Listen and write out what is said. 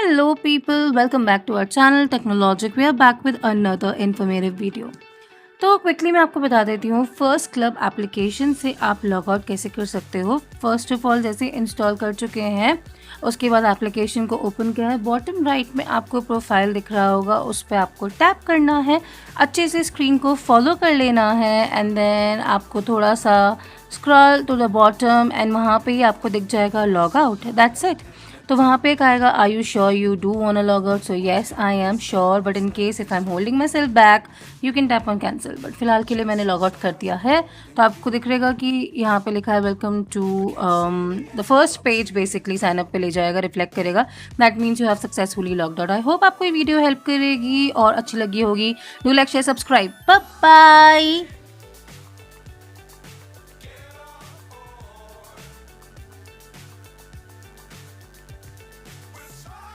Hello people, welcome back to our channel Technologic. We are back with another informative video. तो quickly मैं आपको बता देती हूँ फर्स्ट क्लब एप्लीकेशन से आप लॉग आउट कैसे कर सकते हो। फर्स्ट ऑफ ऑल जैसे इंस्टॉल कर चुके हैं उसके बाद एप्लीकेशन को ओपन किया है, बॉटम राइट में आपको प्रोफाइल दिख रहा होगा, उस पर आपको टैप करना है, अच्छे से स्क्रीन को फॉलो कर लेना है एंड देन आपको थोड़ा सा scroll to the bottom and वहाँ पे ही आपको दिख जाएगा लॉग आउट, दैट्स इट। तो वहाँ पे एक आएगा are you sure you do want to log out, so yes I am sure, but in case if I am holding my self back you can tap on cancel. But फिलहाल के लिए मैंने log out कर दिया है। तो आपको दिख रहेगा कि यहाँ पे लिखा है welcome to the first page, basically sign up पे ले जाएगा, रिफ्लेक्ट करेगा, that means you have successfully logged out. I hope आपको ये वीडियो हेल्प करेगी और अच्छी लगी होगी। Do like share subscribe, bye bye.